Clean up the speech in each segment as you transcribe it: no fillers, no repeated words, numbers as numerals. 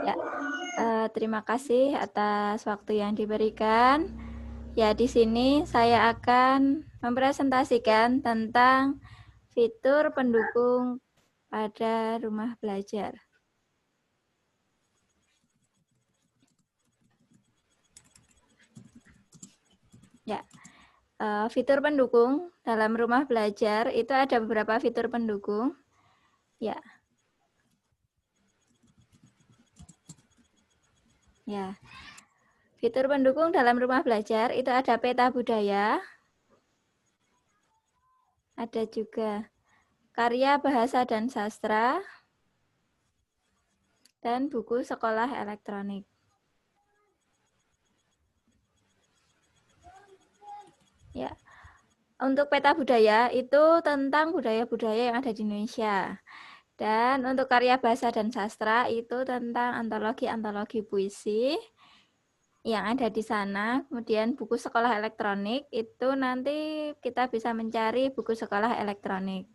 Ya, terima kasih atas waktu yang diberikan. Ya, di sini saya akan mempresentasikan tentang fitur pendukung pada rumah belajar. Ya, fitur pendukung dalam rumah belajar itu ada beberapa fitur pendukung. Ya. Ya. Fitur pendukung dalam rumah belajar itu ada peta budaya. Ada juga karya bahasa dan sastra dan buku sekolah elektronik. Ya. Untuk peta budaya itu tentang budaya-budaya yang ada di Indonesia. Dan untuk karya bahasa dan sastra itu tentang antologi-antologi puisi yang ada di sana. Kemudian buku sekolah elektronik itu nanti kita bisa mencari buku sekolah elektronik.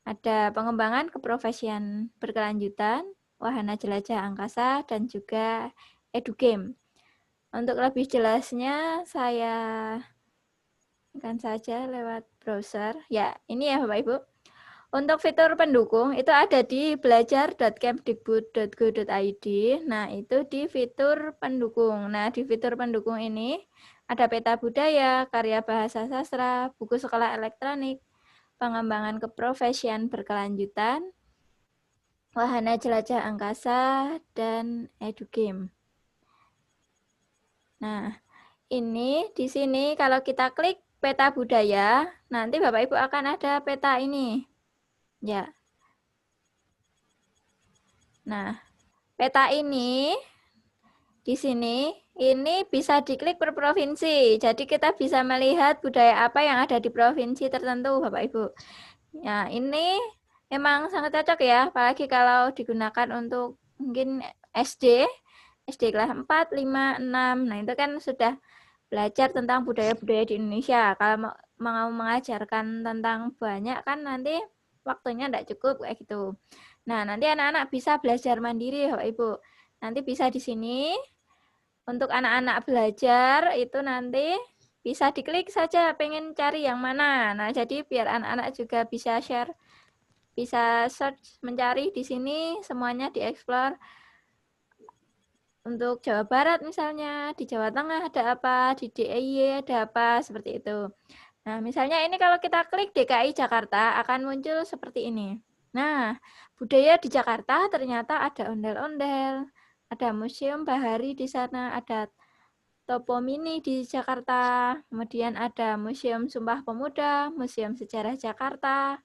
Ada pengembangan keprofesian berkelanjutan, wahana jelajah angkasa, dan juga edugame. Untuk lebih jelasnya saya akan saja lewat browser. Ya, ini ya Bapak Ibu. Untuk fitur pendukung itu ada di belajar.kemdikbud.go.id. Nah, itu di fitur pendukung. Nah, di fitur pendukung ini ada peta budaya, karya bahasa sastra, buku sekolah elektronik, pengembangan keprofesian berkelanjutan, wahana jelajah angkasa, dan edugame. Nah, ini di sini kalau kita klik peta budaya, nanti Bapak Ibu akan ada peta ini. Ya. Nah, peta ini di sini ini bisa diklik per provinsi. Jadi kita bisa melihat budaya apa yang ada di provinsi tertentu, Bapak Ibu. Ya, ini memang sangat cocok ya, apalagi kalau digunakan untuk mungkin SD kelas 4, 5, 6. Nah, itu kan sudah belajar tentang budaya-budaya di Indonesia. Kalau mau mengajarkan tentang banyak kan nanti waktunya tidak cukup kayak gitu. Nah, nanti anak-anak bisa belajar mandiri ya, Bapak Ibu. Nanti bisa di sini untuk anak-anak belajar itu nanti bisa diklik saja pengen cari yang mana. Nah, jadi biar anak-anak juga bisa share, bisa search mencari di sini semuanya dieksplor. Untuk Jawa Barat misalnya, di Jawa Tengah ada apa, di DIY ada apa, seperti itu. Nah, misalnya ini kalau kita klik DKI Jakarta akan muncul seperti ini. Nah, budaya di Jakarta ternyata ada ondel-ondel, ada museum bahari di sana, ada Topo Mini di Jakarta, kemudian ada Museum Sumpah Pemuda, Museum Sejarah Jakarta,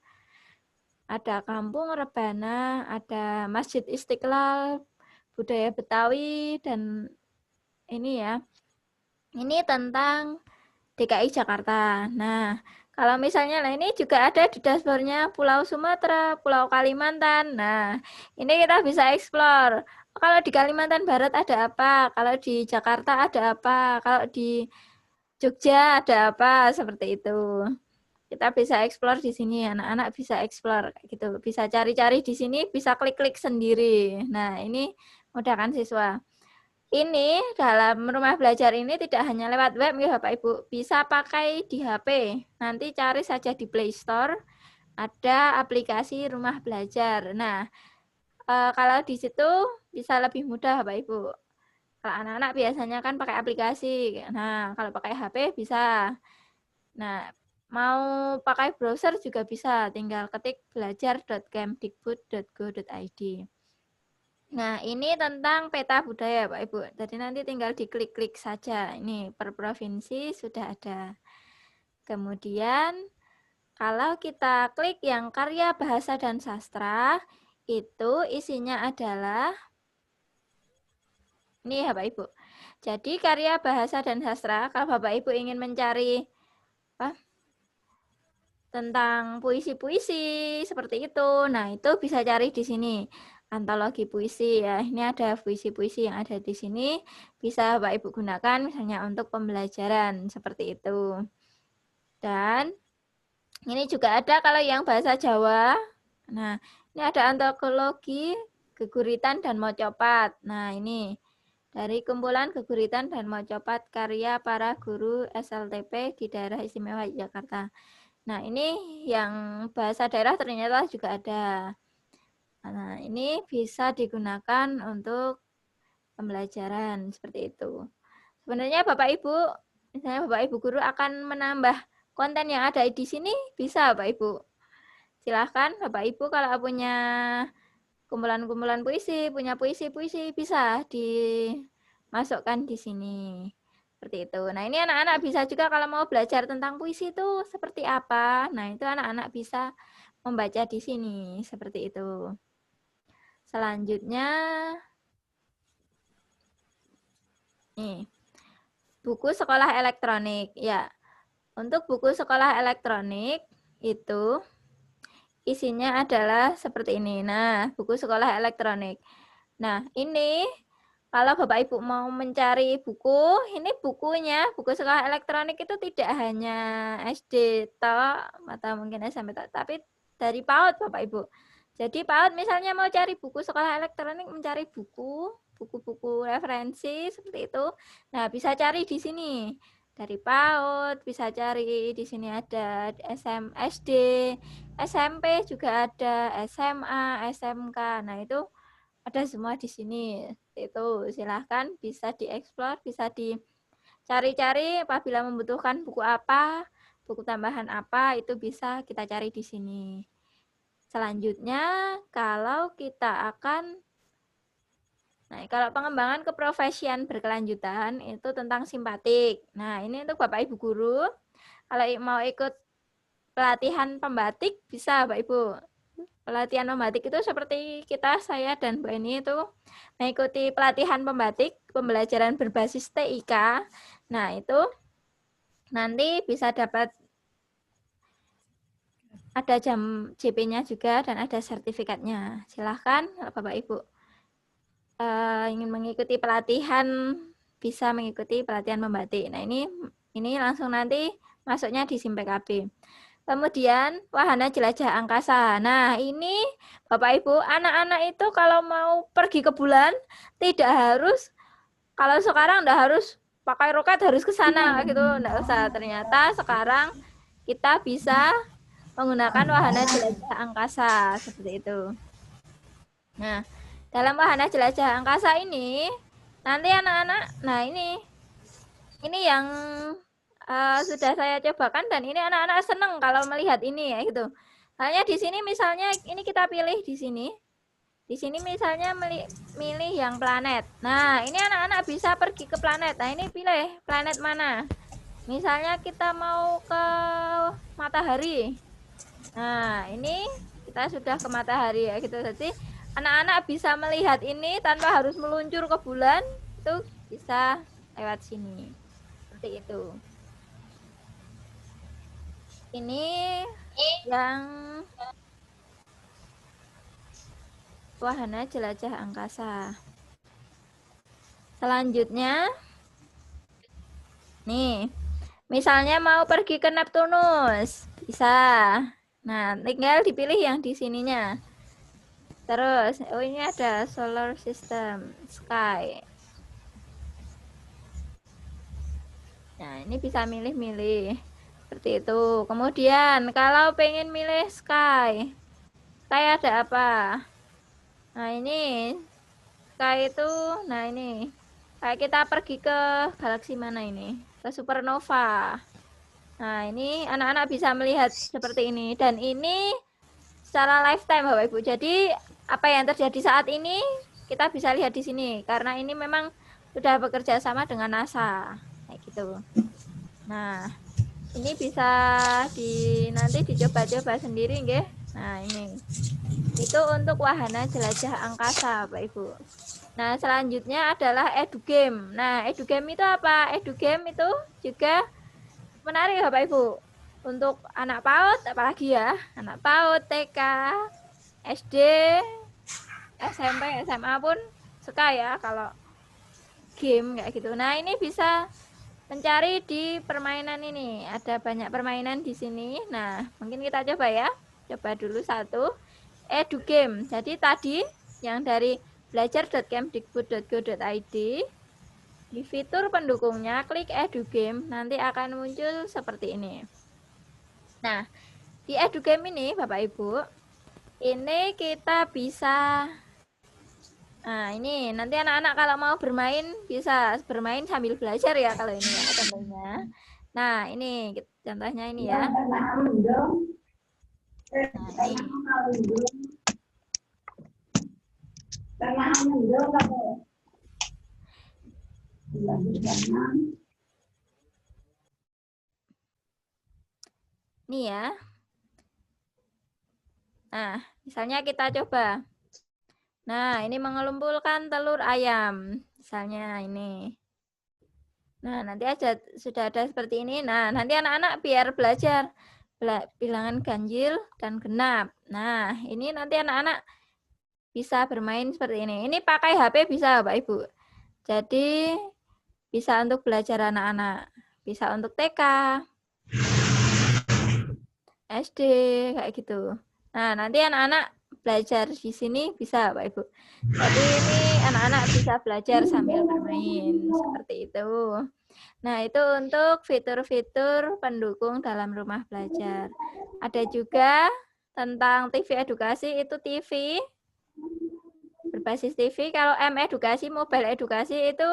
ada Kampung Rebana, ada Masjid Istiqlal, budaya Betawi, dan ini ya, ini tentang DKI Jakarta. Nah, kalau misalnya nah ini juga ada di dashboardnya Pulau Sumatera, Pulau Kalimantan. Nah, ini kita bisa explore. Kalau di Kalimantan Barat ada apa? Kalau di Jakarta ada apa? Kalau di Jogja ada apa? Seperti itu. Kita bisa explore di sini, anak-anak bisa explore gitu. Bisa cari-cari di sini, bisa klik-klik sendiri. Nah, ini mudahkan siswa. Ini dalam rumah belajar ini tidak hanya lewat web ya Bapak Ibu, bisa pakai di HP. Nanti cari saja di Play Store, ada aplikasi rumah belajar. Nah, kalau di situ bisa lebih mudah Bapak Ibu. Kalau anak-anak biasanya kan pakai aplikasi. Nah, kalau pakai HP bisa. Nah, mau pakai browser juga bisa, tinggal ketik belajar.kemdikbud.go.id. Nah, ini tentang peta budaya, Pak Ibu. Jadi nanti tinggal diklik-klik saja. Ini per provinsi sudah ada. Kemudian, kalau kita klik yang karya bahasa dan sastra, itu isinya adalah ini ya, Pak Ibu. Jadi karya bahasa dan sastra, kalau Bapak Ibu ingin mencari tentang puisi-puisi seperti itu, nah itu bisa cari di sini. Antologi puisi ya, ini ada puisi-puisi yang ada di sini, bisa Bapak Ibu gunakan misalnya untuk pembelajaran seperti itu. Dan ini juga ada kalau yang bahasa Jawa. Nah, ini ada antologi Geguritan dan Mocopat. Nah, ini dari kumpulan Geguritan dan Mocopat karya para guru SLTP di daerah istimewa Yogyakarta. Nah, ini yang bahasa daerah ternyata juga ada. Nah, ini bisa digunakan untuk pembelajaran seperti itu. Sebenarnya Bapak Ibu, misalnya Bapak Ibu guru akan menambah konten yang ada di sini, bisa Bapak Ibu. Silahkan Bapak Ibu kalau punya kumpulan-kumpulan puisi, punya puisi-puisi, bisa dimasukkan di sini. Seperti itu. Nah, ini anak-anak bisa juga kalau mau belajar tentang puisi itu seperti apa. Nah, itu anak-anak bisa membaca di sini. Seperti itu. Selanjutnya, nih, buku sekolah elektronik. Ya, untuk buku sekolah elektronik itu isinya adalah seperti ini. Nah, buku sekolah elektronik. Nah, ini kalau Bapak Ibu mau mencari buku, ini bukunya, buku sekolah elektronik itu tidak hanya SD atau mungkin SMP tapi dari PAUD Bapak Ibu. Jadi PAUD misalnya mau cari buku sekolah elektronik, mencari buku-buku referensi seperti itu. Nah, bisa cari di sini. Dari PAUD bisa cari di sini ada SD, SMP juga ada, SMA, SMK. Nah, itu ada semua di sini. Itu silahkan bisa dieksplor, bisa dicari-cari apabila membutuhkan buku apa, buku tambahan apa, itu bisa kita cari di sini. Selanjutnya, kalau kita akan kalau pengembangan keprofesian berkelanjutan itu tentang simpatik. Nah, ini untuk Bapak Ibu guru, kalau mau ikut pelatihan pembatik bisa Bapak Ibu. Pelatihan pembatik itu seperti saya dan Mbak ini itu mengikuti pelatihan pembatik, pembelajaran berbasis TIK. Nah, itu nanti bisa dapat ada jam JP-nya juga dan ada sertifikatnya. Silahkan Bapak Ibu ingin mengikuti pelatihan, bisa mengikuti pelatihan membatik. Nah, ini langsung nanti masuknya di SIM PKB. Kemudian wahana jelajah angkasa. Nah, ini Bapak Ibu, anak-anak itu kalau mau pergi ke bulan tidak harus, kalau sekarang enggak harus pakai roket harus ke sana gitu, enggak usah. Ternyata sekarang kita bisa menggunakan wahana jelajah angkasa seperti itu. Nah, dalam wahana jelajah angkasa ini nanti anak-anak, nah ini yang sudah saya cobakan dan ini anak-anak senang kalau melihat ini ya gitu. Hanya di sini misalnya ini kita pilih di sini. Di sini misalnya milih yang planet. Nah, ini anak-anak bisa pergi ke planet. Nah, ini pilih planet mana. Misalnya kita mau ke matahari. Nah, ini kita sudah ke matahari ya gitu. Jadi anak-anak bisa melihat ini tanpa harus meluncur ke bulan, itu bisa lewat sini. Seperti itu. Ini yang wahana jelajah angkasa. Selanjutnya, nih, misalnya mau pergi ke Neptunus, bisa. Nah, tinggal dipilih yang di sininya. Terus, oh ini ada solar system, sky. Nah, ini bisa milih-milih. Seperti itu. Kemudian, kalau pengen milih sky, ada apa? Nah, ini sky itu, nah ini kayak kita pergi ke galaksi mana ini? Ke supernova. Nah, ini anak-anak bisa melihat seperti ini. Dan ini secara lifetime Bapak Ibu. Jadi, apa yang terjadi saat ini kita bisa lihat di sini. Karena ini memang sudah bekerja sama dengan NASA. Kayak gitu. Nah, ini bisa nanti dicoba-coba sendiri nggih. Nah, ini. Itu untuk wahana jelajah angkasa, Bapak Ibu. Nah, selanjutnya adalah edugame. Nah, edugame itu apa? Edugame itu juga menarik, Bapak Ibu. Untuk anak PAUD, apalagi ya, anak PAUD, TK, SD, SMP, SMA pun suka ya kalau game kayak gitu. Nah, ini bisa mencari di permainan ini. Ada banyak permainan di sini. Nah, mungkin kita coba ya. Coba dulu satu. Edugame. Jadi tadi yang dari belajar.kemdikbud.go.id. Di fitur pendukungnya, klik EduGame, nanti akan muncul seperti ini. Nah, di EduGame ini, Bapak Ibu, ini kita bisa, nah ini nanti anak-anak kalau mau bermain, bisa bermain sambil belajar ya kalau ini ya contohnya. Nah, ini contohnya ini ya. Nah, ini. Ini ya. Nah, misalnya kita coba. Nah, ini mengelumpulkan telur ayam. Misalnya ini. Nah, nanti aja sudah ada seperti ini. Nah, nanti anak-anak biar belajar bilangan ganjil dan genap. Nah, ini nanti anak-anak bisa bermain seperti ini. Ini pakai HP bisa, Bapak Ibu. Jadi, bisa untuk belajar anak-anak. Bisa untuk TK, SD, kayak gitu. Nah, nanti anak-anak belajar di sini bisa, Pak Ibu. Jadi ini anak-anak bisa belajar sambil bermain, seperti itu. Nah, itu untuk fitur-fitur pendukung dalam rumah belajar. Ada juga tentang TV edukasi, itu TV, berbasis TV. Kalau M-edukasi, mobile edukasi itu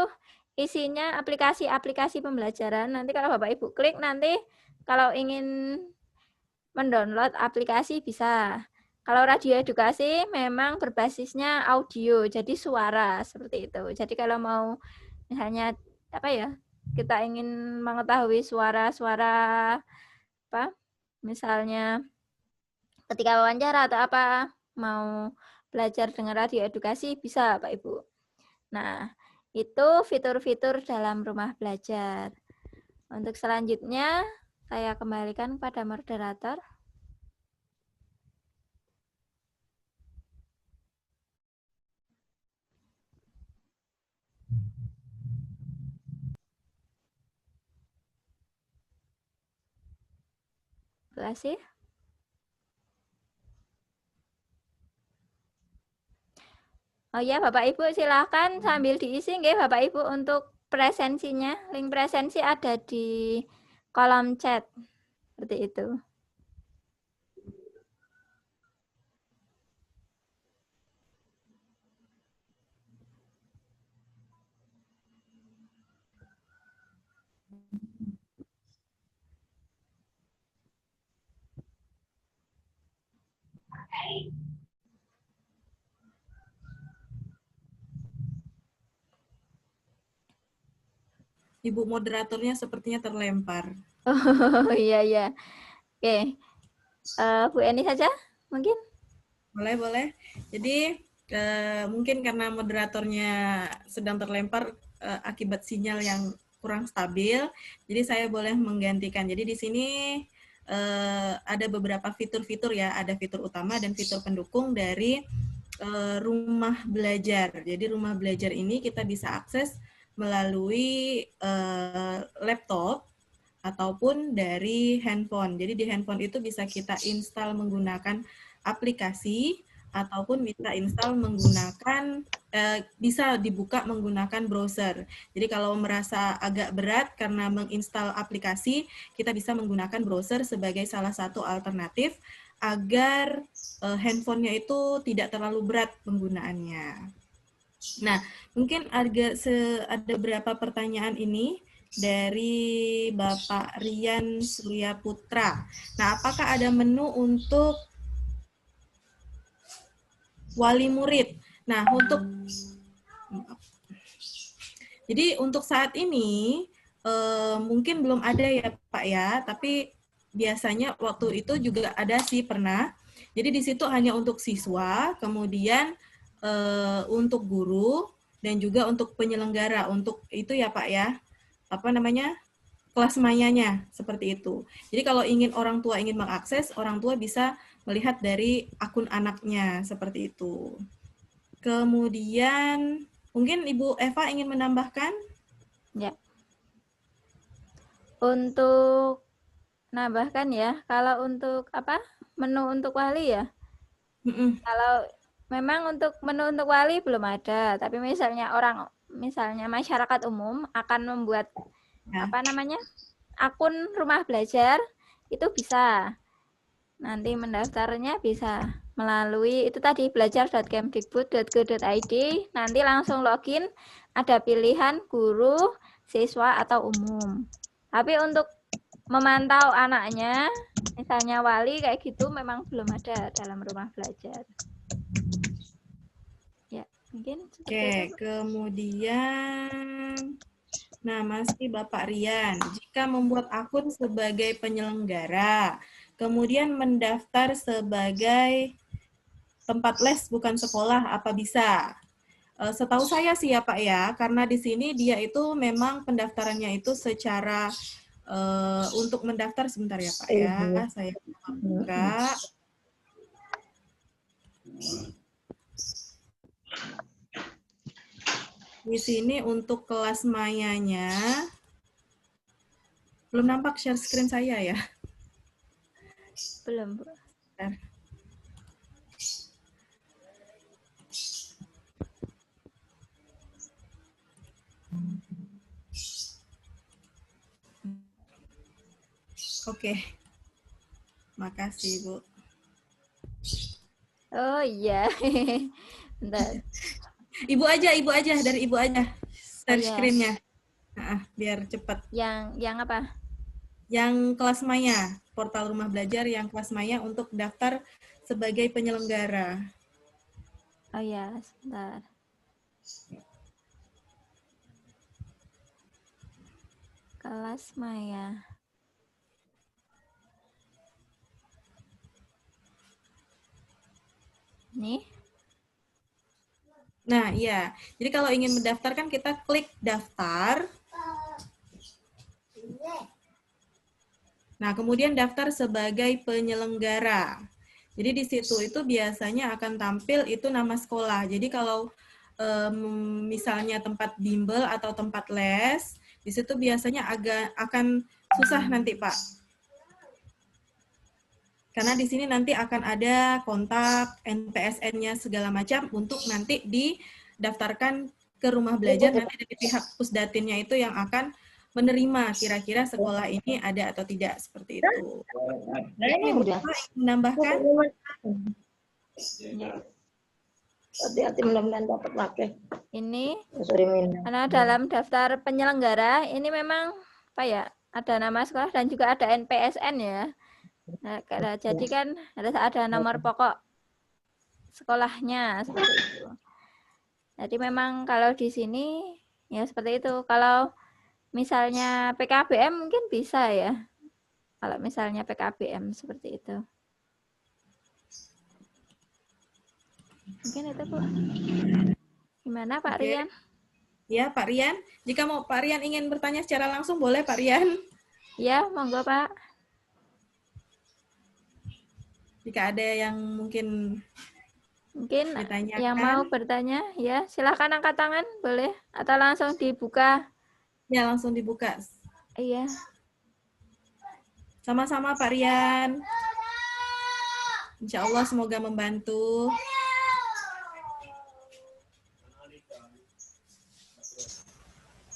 isinya aplikasi-aplikasi pembelajaran. Nanti kalau Bapak Ibu klik, nanti kalau ingin mendownload aplikasi bisa. Kalau radio edukasi memang berbasisnya audio, jadi suara seperti itu. Jadi kalau mau misalnya apa ya, kita ingin mengetahui suara-suara apa, misalnya ketika wawancara atau apa, mau belajar dengan radio edukasi bisa, Pak Ibu. Nah, itu fitur-fitur dalam rumah belajar. Untuk selanjutnya, saya kembalikan pada moderator. Terima kasih. Oh ya, Bapak Ibu silakan sambil diisi nggih Bapak Ibu untuk presensinya. Link presensi ada di kolom chat. Seperti itu. Ibu moderatornya sepertinya terlempar. Oh iya iya. Oke. Bu Eni saja mungkin? Boleh. Jadi mungkin karena moderatornya sedang terlempar akibat sinyal yang kurang stabil, jadi saya boleh menggantikan. Jadi di sini ada beberapa fitur-fitur ya, ada fitur utama dan fitur pendukung dari rumah belajar. Jadi rumah belajar ini kita bisa akses melalui laptop ataupun dari handphone. Jadi di handphone itu bisa kita install menggunakan aplikasi ataupun bisa install menggunakan bisa dibuka menggunakan browser. Jadi kalau merasa agak berat karena menginstal aplikasi, kita bisa menggunakan browser sebagai salah satu alternatif agar handphonenya itu tidak terlalu berat penggunaannya. Nah, mungkin ada beberapa pertanyaan ini dari Bapak Rian Surya Putra. Nah, apakah ada menu untuk wali murid? Nah, jadi untuk saat ini mungkin belum ada ya Pak ya, tapi biasanya waktu itu juga ada sih pernah. Jadi di situ hanya untuk siswa, kemudian untuk guru dan juga untuk penyelenggara, untuk itu ya Pak ya, apa namanya, kelas mayanya seperti itu. Jadi kalau orang tua ingin mengakses, orang tua bisa melihat dari akun anaknya seperti itu. Kemudian mungkin Ibu Eva ingin menambahkan? Ya. Untuk nambahkan ya, kalau untuk apa? Menu untuk wali ya. Kalau memang untuk menu untuk wali belum ada, tapi misalnya masyarakat umum akan membuat Ya. apa namanya akun rumah belajar itu bisa. Nanti mendaftarnya bisa melalui itu tadi belajar.kemdikbud.go.id. Nanti langsung login, ada pilihan guru, siswa atau umum. Tapi untuk memantau anaknya, misalnya wali kayak gitu memang belum ada dalam rumah belajar. Ya, mungkin Oke, kemudian nah masih Bapak Rian, jika membuat akun sebagai penyelenggara, kemudian mendaftar sebagai tempat les bukan sekolah, apa bisa? Setahu saya sih ya Pak ya, karena di sini dia itu memang pendaftarannya itu secara untuk mendaftar sebentar ya Pak ya, saya buka. Di sini untuk kelas mayanya, belum nampak share screen saya ya. belum, Bu. Oke, makasih Bu. Oh iya. Bentar. Ibu aja dari Ibu aja Oh share iya. screen-nya. Biar cepat. Yang apa? Yang kelas maya, portal rumah belajar yang kelas maya untuk daftar sebagai penyelenggara. Oh iya, sebentar. Kelas maya. Nih. Nah, iya. Jadi kalau ingin mendaftarkan kita klik daftar. Nah, kemudian daftar sebagai penyelenggara. Jadi di situ itu biasanya akan tampil itu nama sekolah. Jadi kalau misalnya tempat bimbel atau tempat les, di situ biasanya akan susah nanti Pak. Karena di sini nanti akan ada kontak NPSN-nya segala macam untuk nanti didaftarkan ke rumah belajar, nanti dari pihak Pusdatinnya itu yang akan menerima kira-kira sekolah ini ada atau tidak, seperti itu. Ibu Bapak ingin menambahkan? Hati-hati mudah-mudahan dapat pakai. Ini karena dalam daftar penyelenggara ini memang apa ya, ada nama sekolah dan juga ada NPSN ya. Nah, jadi kan harus ada nomor pokok sekolahnya seperti itu. Jadi memang kalau di sini ya seperti itu. Kalau misalnya PKBM mungkin bisa ya. Kalau misalnya PKBM seperti itu. Mungkin itu Bu. Gimana Pak Rian? Ya Pak Rian, jika mau Pak Rian ingin bertanya secara langsung boleh Pak Rian. Ya, monggo Pak. Jika ada yang mungkin ditanyakan. Yang mau bertanya ya silahkan angkat tangan boleh atau langsung dibuka. Ya langsung dibuka. Iya. Sama-sama Pak Rian. Insya Allah semoga membantu.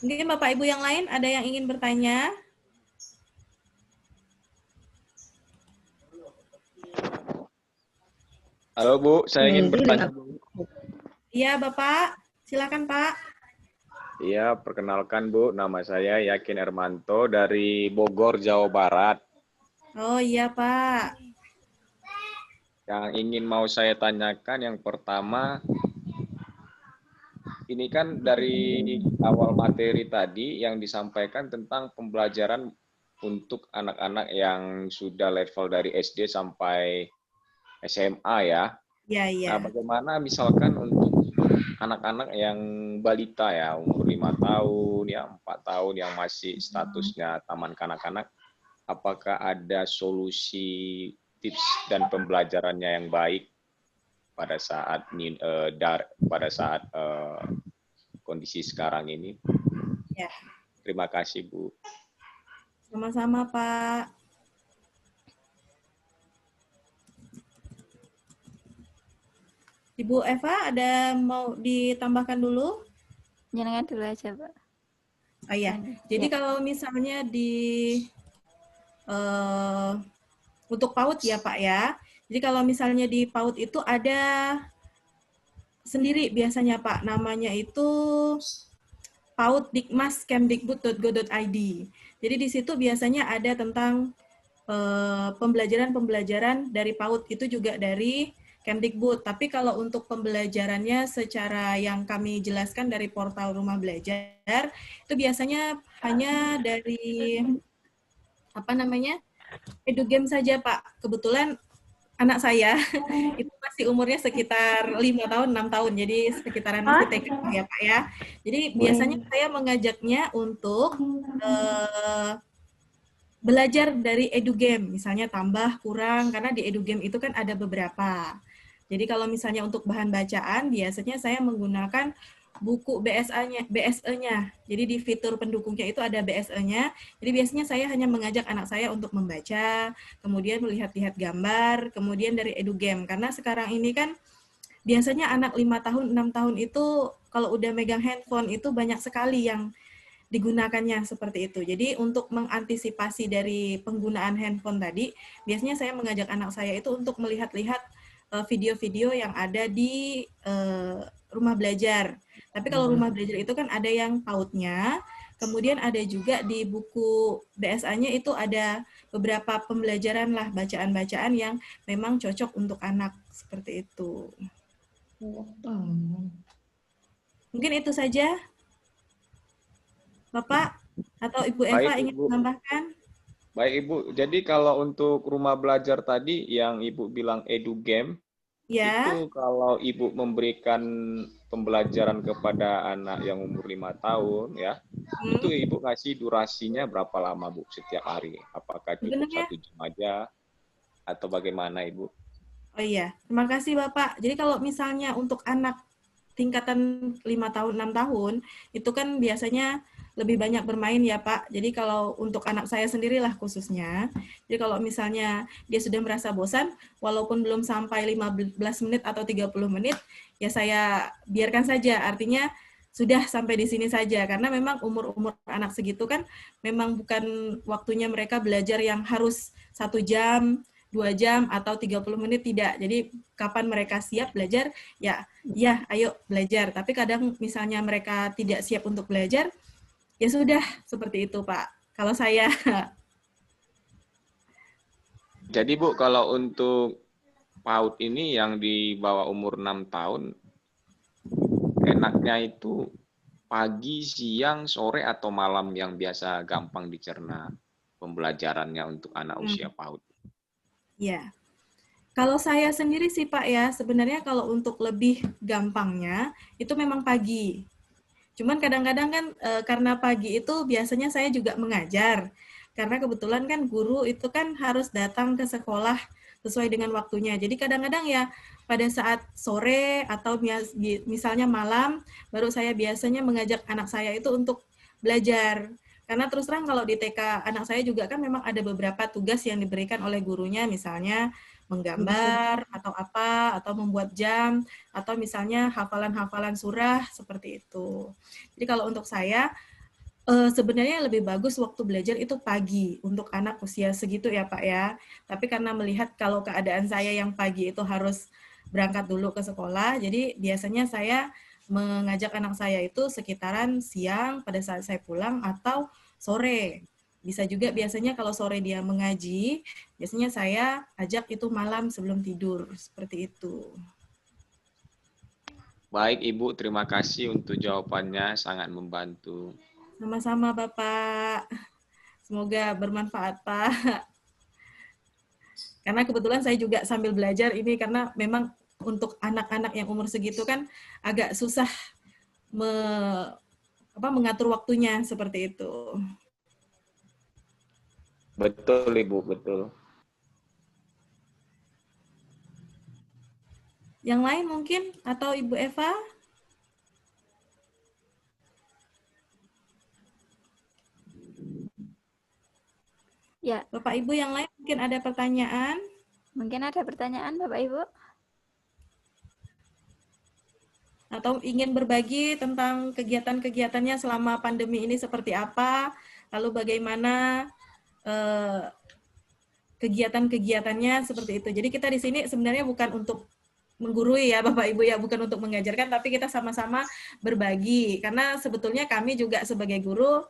Mungkin Bapak Ibu yang lain ada yang ingin bertanya? Halo Bu, saya ingin bertanya. Iya Bapak, silakan Pak. Iya, perkenalkan Bu, nama saya Yakin Hermanto dari Bogor, Jawa Barat. Oh iya Pak. Yang ingin mau saya tanyakan yang pertama, ini kan dari awal materi tadi yang disampaikan tentang pembelajaran untuk anak-anak yang sudah level dari SD sampai SMA ya. Iya, iya. Nah, bagaimana misalkan untuk anak-anak yang balita ya, umur 5 tahun, ya 4 tahun yang masih statusnya taman kanak-kanak, apakah ada solusi tips dan pembelajarannya yang baik pada saat kondisi sekarang ini? Ya. Terima kasih Bu. Sama-sama Pak. Ibu Eva ada mau ditambahkan dulu? Jangan dulu aja, Pak. Oh iya, jadi kalau misalnya eh, untuk PAUD ya Pak ya, jadi kalau misalnya di PAUD itu ada sendiri biasanya Pak, namanya itu paud.dikmas.kemdikbud.go.id. Jadi di situ biasanya ada tentang pembelajaran-pembelajaran dari PAUD, itu juga dari Kemdikbud. Tapi kalau untuk pembelajarannya secara yang kami jelaskan dari portal Rumah Belajar, itu biasanya hanya dari apa namanya, EduGame saja Pak. Kebetulan anak saya itu masih umurnya sekitar 5 tahun, 6 tahun, jadi sekitaran masih TK ya Pak ya. Jadi biasanya saya mengajaknya untuk belajar dari EduGame, misalnya tambah, kurang, karena di EduGame itu kan ada beberapa. Jadi kalau misalnya untuk bahan bacaan, biasanya saya menggunakan buku BSE-nya. Jadi di fitur pendukungnya itu ada BSE-nya. Jadi biasanya saya hanya mengajak anak saya untuk membaca, kemudian melihat-lihat gambar, kemudian dari EduGame. Karena sekarang ini kan biasanya anak 5 tahun, 6 tahun itu kalau udah megang handphone itu banyak sekali yang digunakannya seperti itu. Jadi untuk mengantisipasi dari penggunaan handphone tadi, biasanya saya mengajak anak saya itu untuk melihat-lihat video-video yang ada di rumah belajar. Tapi kalau rumah belajar itu kan ada yang PAUD-nya, kemudian ada juga di buku BSA-nya itu ada beberapa pembelajaran lah, bacaan-bacaan yang memang cocok untuk anak, seperti itu. Mungkin itu saja. Bapak atau Ibu Eva Baik, ingin Ibu. menambahkan? Baik, Ibu. Jadi kalau untuk rumah belajar tadi yang Ibu bilang EduGame, Ya. itu kalau Ibu memberikan pembelajaran kepada anak yang umur 5 tahun, ya, itu Ibu ngasih durasinya berapa lama, Bu, setiap hari? Apakah cukup Sebenarnya, 1 jam aja atau bagaimana, Ibu? oh iya, terima kasih Bapak. Jadi kalau misalnya untuk anak tingkatan 5 tahun, 6 tahun, itu kan biasanya lebih banyak bermain ya Pak. Jadi kalau untuk anak saya sendirilah khususnya, jadi kalau misalnya dia sudah merasa bosan, walaupun belum sampai 15 menit atau 30 menit, ya saya biarkan saja. Artinya sudah sampai di sini saja, karena memang umur-umur anak segitu kan memang bukan waktunya mereka belajar yang harus 1 jam, 2 jam, atau 30 menit, tidak. Jadi kapan mereka siap belajar, ya ayo belajar. Tapi kadang misalnya mereka tidak siap untuk belajar, ya sudah, seperti itu Pak. Kalau saya. Jadi, Bu, kalau untuk PAUD ini yang di bawah umur 6 tahun, enaknya itu pagi, siang, sore, atau malam yang biasa gampang dicerna pembelajarannya untuk anak usia PAUD? Ya, kalau saya sendiri sih Pak ya, sebenarnya kalau untuk lebih gampangnya, itu memang pagi. Cuman kadang-kadang kan karena pagi itu biasanya saya juga mengajar. Karena kebetulan kan guru itu kan harus datang ke sekolah sesuai dengan waktunya. Jadi kadang-kadang ya pada saat sore atau misalnya malam, baru saya biasanya mengajak anak saya itu untuk belajar. Karena terus terang kalau di TK anak saya juga kan memang ada beberapa tugas yang diberikan oleh gurunya, misalnya menggambar atau apa, atau membuat jam, atau misalnya hafalan-hafalan surah, seperti itu. Jadi kalau untuk saya, sebenarnya lebih bagus waktu belajar itu pagi untuk anak usia segitu ya Pak ya. Tapi karena melihat kalau keadaan saya yang pagi itu harus berangkat dulu ke sekolah, jadi biasanya saya mengajak anak saya itu sekitaran siang pada saat saya pulang atau sore. Bisa juga biasanya kalau sore dia mengaji, biasanya saya ajak itu malam sebelum tidur, seperti itu. Baik, Ibu. Terima kasih untuk jawabannya. Sangat membantu. Sama-sama Bapak. Semoga bermanfaat Pak. Karena kebetulan saya juga sambil belajar ini, karena memang untuk anak-anak yang umur segitu kan agak susah mengatur waktunya, seperti itu. Betul, Ibu. Betul. Yang lain mungkin, atau Ibu Eva? Ya. Bapak Ibu yang lain mungkin ada pertanyaan? Mungkin ada pertanyaan Bapak Ibu? atau ingin berbagi tentang kegiatan-kegiatannya selama pandemi ini seperti apa, lalu bagaimana kegiatan-kegiatannya seperti itu. Jadi kita di sini sebenarnya bukan untuk menggurui ya Bapak Ibu ya, bukan untuk mengajarkan, tapi kita sama-sama berbagi. Karena sebetulnya kami juga sebagai guru,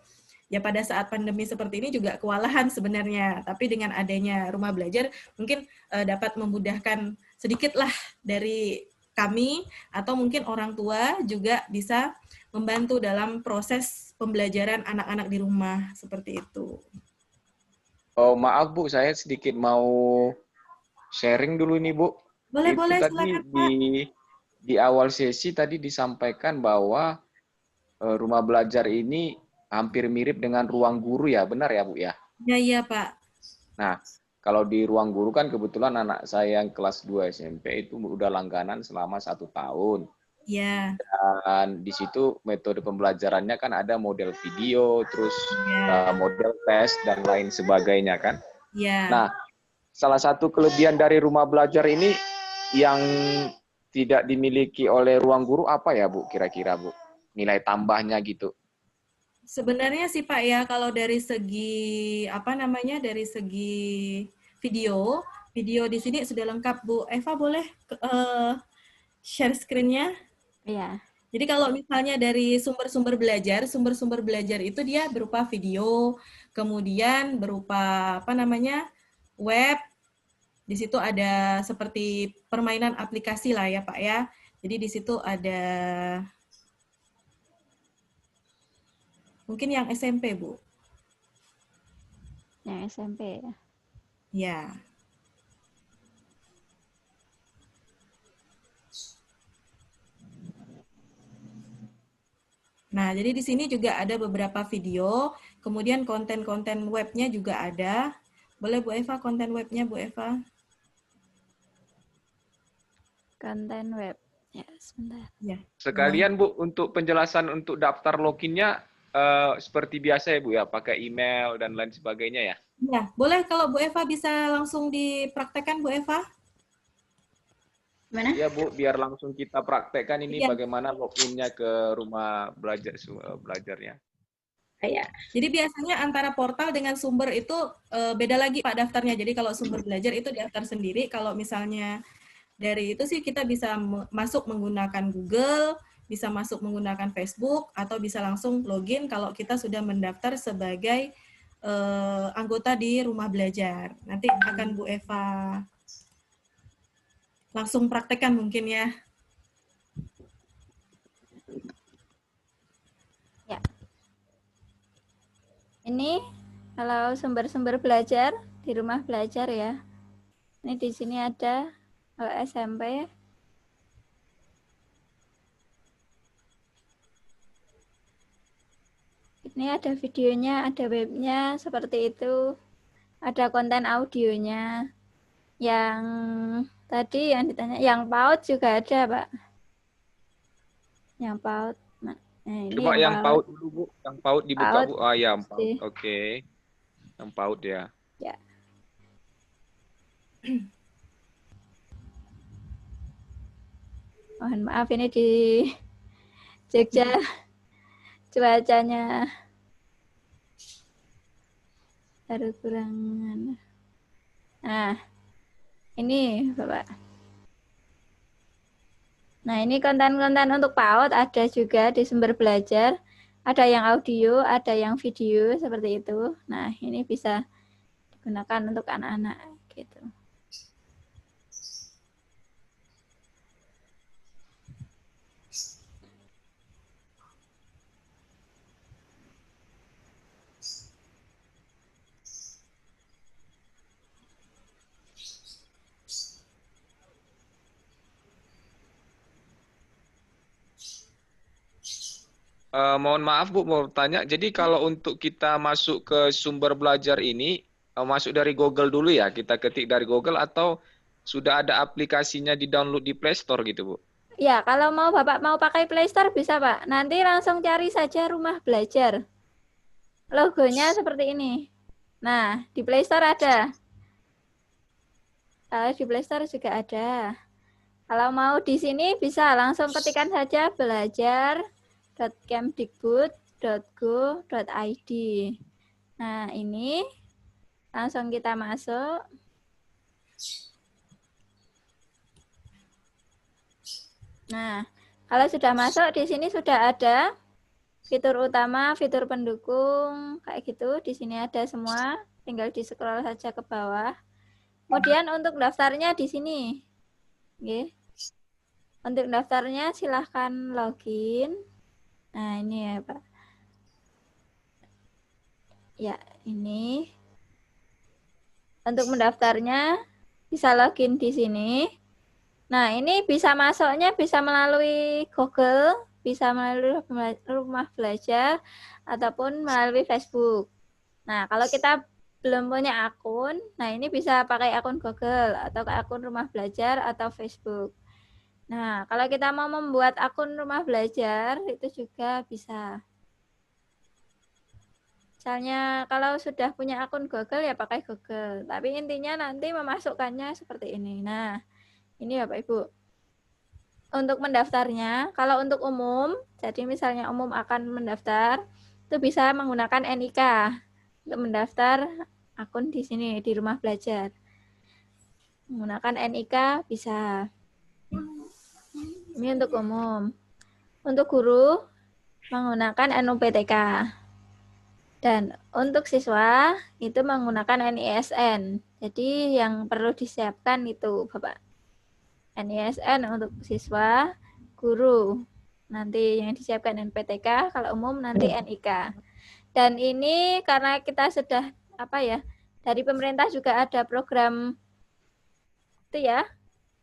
ya pada saat pandemi seperti ini juga kewalahan sebenarnya. Tapi dengan adanya rumah belajar, mungkin dapat memudahkan sedikitlah dari kami, atau mungkin orang tua juga bisa membantu dalam proses pembelajaran anak-anak di rumah, seperti itu. Oh, maaf Bu, saya sedikit mau sharing dulu nih Bu. Boleh, Itu boleh, tadi silakan Pak. di awal sesi tadi disampaikan bahwa rumah belajar ini hampir mirip dengan ruang guru ya, benar ya Bu ya? Ya, iya Pak. Nah, kalau di ruang guru kan kebetulan anak saya yang kelas 2 SMP itu udah langganan selama 1 tahun. Ya, Dan di situ metode pembelajarannya kan ada model video, terus ya, model tes, dan lain sebagainya kan. ya. Nah, salah satu kelebihan dari rumah belajar ini yang tidak dimiliki oleh ruang guru apa ya Bu, kira-kira Bu? Nilai tambahnya gitu. Sebenarnya sih Pak ya, kalau dari segi apa namanya, dari segi video, video di sini sudah lengkap Bu. Eva boleh share screen-nya? Iya. Jadi kalau misalnya dari sumber-sumber belajar itu dia berupa video, kemudian berupa apa namanya, web. Di situ ada seperti permainan aplikasi lah ya Pak ya. Jadi di situ ada mungkin yang SMP Bu. Yang SMP ya. Ya. Nah, jadi di sini juga ada beberapa video, kemudian konten-konten webnya juga ada. Boleh Bu Eva konten webnya Bu Eva? Konten web. Ya, sebentar. Ya. Sekalian Bu, untuk penjelasan untuk daftar loginnya seperti biasa ya Bu ya, pakai email dan lain sebagainya ya. Ya, boleh kalau Bu Eva bisa langsung dipraktekkan Bu Eva? Gimana? Iya Bu, biar langsung kita praktekkan ini Iya. bagaimana loginnya ke rumah belajarnya. Ya. Jadi biasanya antara portal dengan sumber itu beda lagi Pak daftarnya. Jadi kalau sumber belajar itu daftar sendiri. Kalau misalnya dari itu sih kita bisa masuk menggunakan Google, bisa masuk menggunakan Facebook, atau bisa langsung login kalau kita sudah mendaftar sebagai anggota di rumah belajar. Nanti akan Bu Eva langsung praktekkan mungkin ya. Ya. Ini kalau sumber-sumber belajar di rumah belajar ya. Ini di sini ada SMP. Ini ada videonya, ada webnya, seperti itu. Ada konten audionya. Yang tadi yang ditanya, yang PAUD juga ada, Pak. Yang PAUD. Nah, ini Coba yang PAUD dulu Bu, yang PAUD dibuka PAUD. Bu. Ah ya, PAUD. Oke. Yang PAUD ya. Ya. Mohon maaf ini di Jogja cuacanya baru kurangan. Nah, ini Bapak. Nah, ini konten-konten untuk PAUD ada juga di sumber belajar. Ada yang audio, ada yang video seperti itu. Nah, ini bisa digunakan untuk anak-anak gitu. Mohon maaf Bu, mau tanya. Jadi kalau untuk kita masuk ke sumber belajar ini, masuk dari Google dulu ya? Kita ketik dari Google atau sudah ada aplikasinya di download di Play Store gitu Bu? Ya, kalau mau Bapak mau pakai Play Store bisa Pak. Nanti langsung cari saja rumah belajar. Logonya seperti ini. Nah, di Play Store ada. Di Play Store juga ada. Kalau mau di sini bisa langsung ketikkan saja belajar.kemdikbud.go.id. Nah, ini langsung kita masuk. Nah, kalau sudah masuk di sini sudah ada fitur utama, fitur pendukung, kayak gitu. Di sini ada semua, tinggal di scroll saja ke bawah. Kemudian untuk daftarnya di sini. Oke. Untuk daftarnya silahkan login. Nah, ini ya, Pak. Ya, ini. Untuk mendaftarnya bisa login di sini. Nah, ini bisa masuknya bisa melalui Google, bisa melalui Rumah Belajar, ataupun melalui Facebook. Nah, kalau kita belum punya akun, nah ini bisa pakai akun Google, atau akun Rumah Belajar, atau Facebook. Nah, kalau kita mau membuat akun Rumah Belajar, itu juga bisa. Misalnya kalau sudah punya akun Google, ya pakai Google. Tapi intinya nanti memasukkannya seperti ini. Nah, ini Bapak Ibu. Untuk mendaftarnya, kalau untuk umum, jadi misalnya umum akan mendaftar, itu bisa menggunakan NIK untuk mendaftar akun di sini, di Rumah Belajar. Menggunakan NIK bisa. Ini untuk umum. Untuk guru, menggunakan NUPTK. Dan untuk siswa, itu menggunakan NISN. Jadi yang perlu disiapkan itu, Bapak. NISN untuk siswa, guru. Nanti yang disiapkan NPTK, kalau umum nanti NIK. Dan ini karena kita sudah dari pemerintah juga ada program itu ya,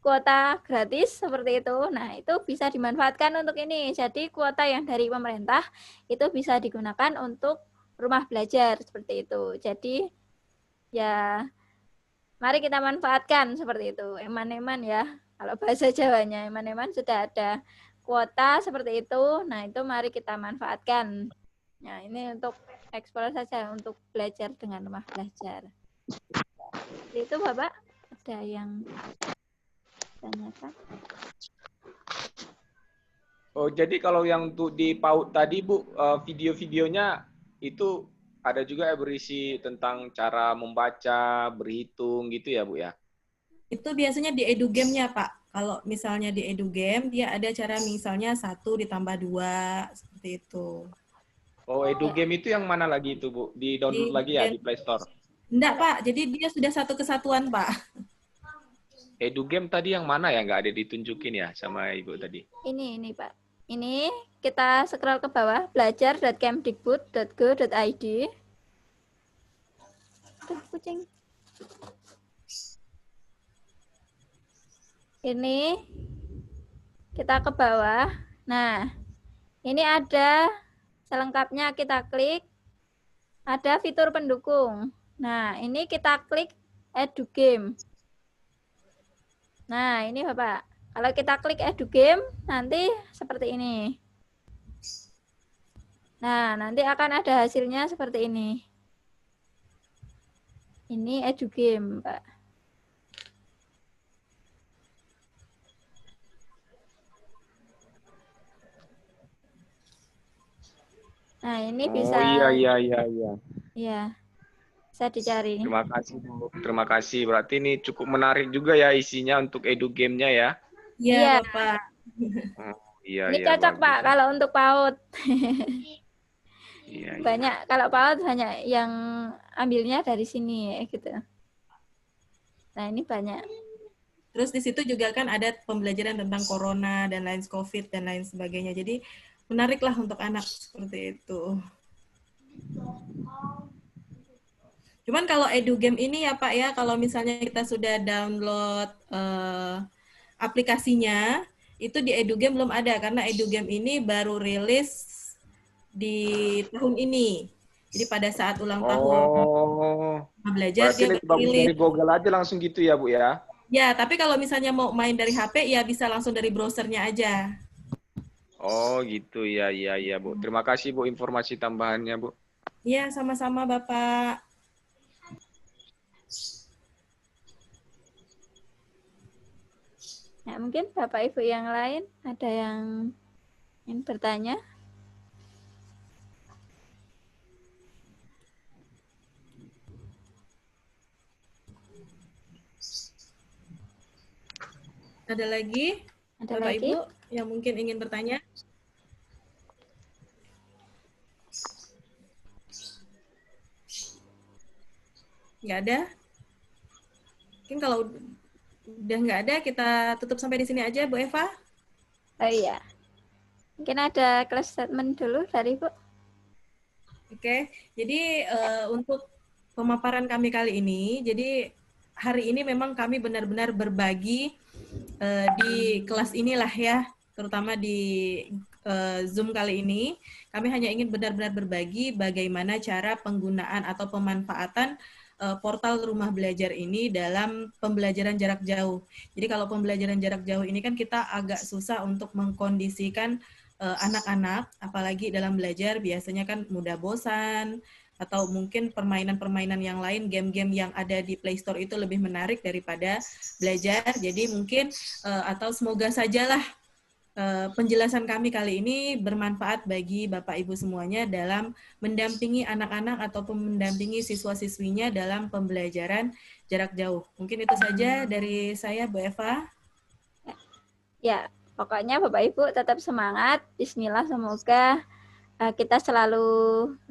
kuota gratis seperti itu. Nah, itu bisa dimanfaatkan untuk ini. Jadi kuota yang dari pemerintah itu bisa digunakan untuk rumah belajar seperti itu. Jadi ya mari kita manfaatkan seperti itu. Eman-eman ya. Kalau bahasa Jawanya, eman-eman sudah ada kuota seperti itu. Nah, itu mari kita manfaatkan. Nah, ini untuk eksplor saja untuk belajar dengan rumah belajar. Itu Bapak, ada yang tanyakan? Oh, jadi kalau yang untuk di PAUD tadi, Bu, video-videonya itu ada juga ya berisi tentang cara membaca, berhitung gitu ya, Bu ya? Itu biasanya di EduGame-nya, Pak. Kalau misalnya di EduGame, dia ada cara misalnya 1 ditambah 2, seperti itu. Oh, EduGame itu yang mana lagi itu, Bu? Di-download lagi ya di Play Store? Enggak, Pak. Jadi dia sudah satu kesatuan, Pak. EduGame tadi yang mana ya? Nggak ada ditunjukin ya sama Ibu tadi? Ini Pak. Ini kita scroll ke bawah, belajar.kemdikbud.go.id. Tuh, kucing. Ini kita ke bawah. Nah, ini ada selengkapnya, kita klik. Ada fitur pendukung. Nah, ini kita klik EduGame. Nah, ini Bapak. Kalau kita klik EduGame, nanti seperti ini. Nah, nanti akan ada hasilnya seperti ini. Ini EduGame, Pak. Nah, ini bisa. Oh iya. Iya. Bisa dicari. Terima kasih, Bu. Terima kasih. Berarti ini cukup menarik juga ya isinya untuk EduGame-nya ya. Iya, Bapak. Oh, iya, Ini iya, cocok, bagus. Pak, kalau untuk PAUD. Iya, Banyak, kalau PAUD hanya yang ambilnya dari sini, gitu. Nah, ini banyak. Terus di situ juga kan ada pembelajaran tentang corona dan lain COVID dan lain sebagainya. Jadi menariklah untuk anak seperti itu. Cuman kalau EduGame ini ya Pak ya, kalau misalnya kita sudah download aplikasinya, itu di EduGame belum ada karena EduGame ini baru rilis di tahun ini. Jadi pada saat ulang tahun belajar berarti dia lebih baru bagus rilis. dari Google aja langsung gitu ya, Bu ya? Ya, tapi kalau misalnya mau main dari HP ya bisa langsung dari browsernya aja. Oh gitu ya, Bu. Terima kasih Bu informasi tambahannya, Bu. Iya, sama-sama Bapak. Nah, mungkin Bapak Ibu yang lain ada yang ingin bertanya? Ada lagi Ada Bapak lagi? Ibu yang mungkin ingin bertanya? Nggak ada? Mungkin kalau udah nggak ada, kita tutup sampai di sini aja, Bu Eva. Oh iya. Mungkin ada close statement dulu dari Bu. Oke, jadi untuk pemaparan kami kali ini, jadi hari ini memang kami benar-benar berbagi di kelas inilah ya, terutama di Zoom kali ini, kami hanya ingin benar-benar berbagi bagaimana cara penggunaan atau pemanfaatan portal rumah belajar ini dalam pembelajaran jarak jauh. Jadi kalau pembelajaran jarak jauh ini kan kita agak susah untuk mengkondisikan anak-anak, apalagi dalam belajar biasanya kan mudah bosan, atau mungkin permainan-permainan yang lain, game-game yang ada di Play Store itu lebih menarik daripada belajar. Jadi mungkin atau semoga sajalah penjelasan kami kali ini bermanfaat bagi Bapak Ibu semuanya dalam mendampingi anak-anak atau mendampingi siswa-siswinya dalam pembelajaran jarak jauh. Mungkin itu saja dari saya, Bu Eva. Ya, pokoknya Bapak Ibu tetap semangat. Bismillah, semoga kita selalu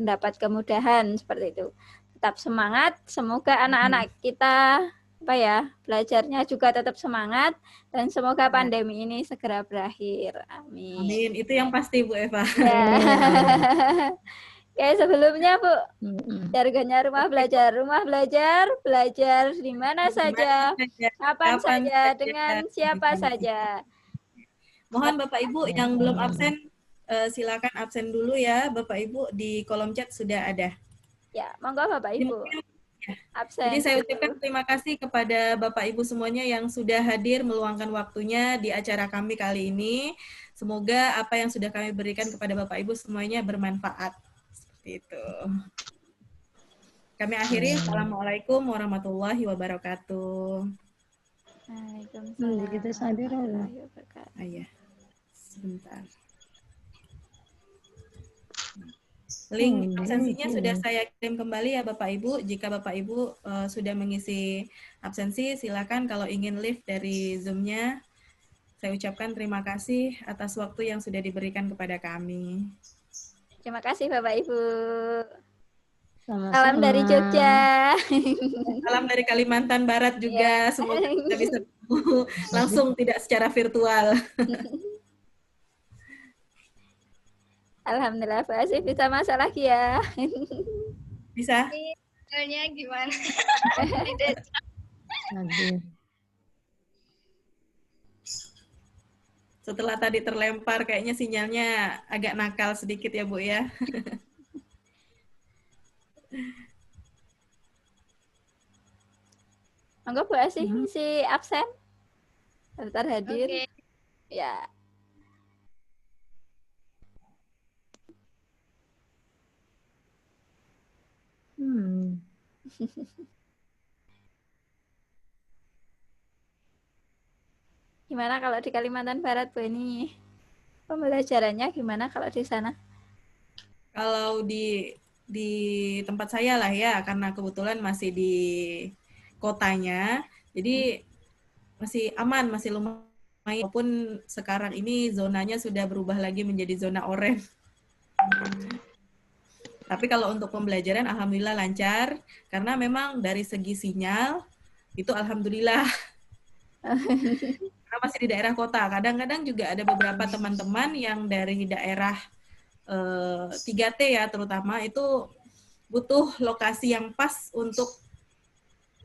mendapat kemudahan seperti itu. Tetap semangat, semoga anak-anak kita belajarnya juga tetap semangat dan semoga pandemi ini segera berakhir. Amin. Amin. Itu yang pasti, Bu Eva. Ya. Oke, sebelumnya Bu, jargonnya rumah belajar, belajar di mana saja, kapan saja, dengan siapa saja. Mohon Bapak Ibu yang belum absen, silakan absen dulu ya. Bapak Ibu di kolom chat sudah ada. Ya, monggo Bapak Ibu. Absen. Jadi saya ucapkan terima kasih kepada Bapak Ibu semuanya yang sudah hadir meluangkan waktunya di acara kami kali ini. Semoga apa yang sudah kami berikan kepada Bapak Ibu semuanya bermanfaat. Seperti itu. Kami akhiri. Assalamualaikum warahmatullahi wabarakatuh. Waalaikumsalam. Kita sadar Ayah, sebentar. Link absensinya sudah saya kirim kembali ya Bapak Ibu. Jika Bapak Ibu sudah mengisi absensi, silakan kalau ingin live dari Zoom-nya. Saya ucapkan terima kasih atas waktu yang sudah diberikan kepada kami. Terima kasih Bapak Ibu. Sama-sama. Salam dari Jogja. Salam dari Kalimantan Barat juga. Semoga kita bisa langsung tidak secara virtual. Alhamdulillah Pak Asif bisa masak lagi ya. Bisa? Sinyalnya gimana? Setelah tadi terlempar, kayaknya sinyalnya agak nakal sedikit ya Bu ya. Monggo Bu Asih si absen. Bentar hadir. Oke. Ya. Gimana kalau di Kalimantan Barat Bu ini? Pembelajarannya gimana kalau di sana? Kalau di tempat saya lah ya, karena kebetulan masih di kotanya, jadi masih aman, masih lumayan. Walaupun sekarang ini zonanya sudah berubah lagi menjadi zona oranye. Tapi kalau untuk pembelajaran alhamdulillah lancar, karena memang dari segi sinyal itu alhamdulillah. Karena masih di daerah kota. Kadang-kadang juga ada beberapa teman-teman yang dari daerah 3T ya terutama itu butuh lokasi yang pas untuk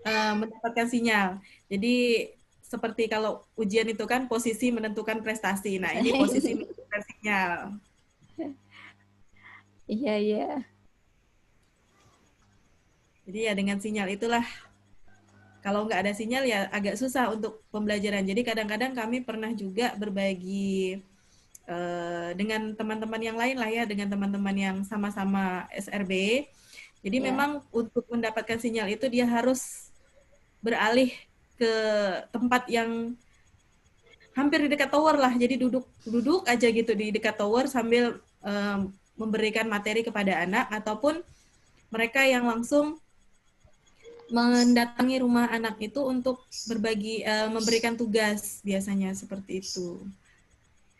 mendapatkan sinyal. Jadi seperti kalau ujian itu kan posisi menentukan prestasi. Nah, ini posisi menentukan sinyal. Iya, iya. Jadi ya dengan sinyal itulah, kalau nggak ada sinyal ya agak susah untuk pembelajaran. Jadi kadang-kadang kami pernah juga berbagi dengan teman-teman yang lain lah ya, dengan teman-teman yang sama-sama SRB. Jadi memang untuk mendapatkan sinyal itu dia harus beralih ke tempat yang hampir di dekat tower lah. Jadi duduk aja gitu di dekat tower sambil memberikan materi kepada anak, ataupun mereka yang langsung mendatangi rumah anak itu untuk berbagi, memberikan tugas, biasanya seperti itu.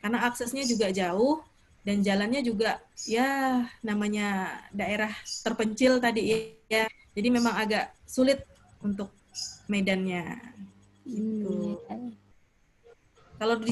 Karena aksesnya juga jauh dan jalannya juga ya namanya daerah terpencil tadi ya. Jadi memang agak sulit untuk medannya gitu. Kalau di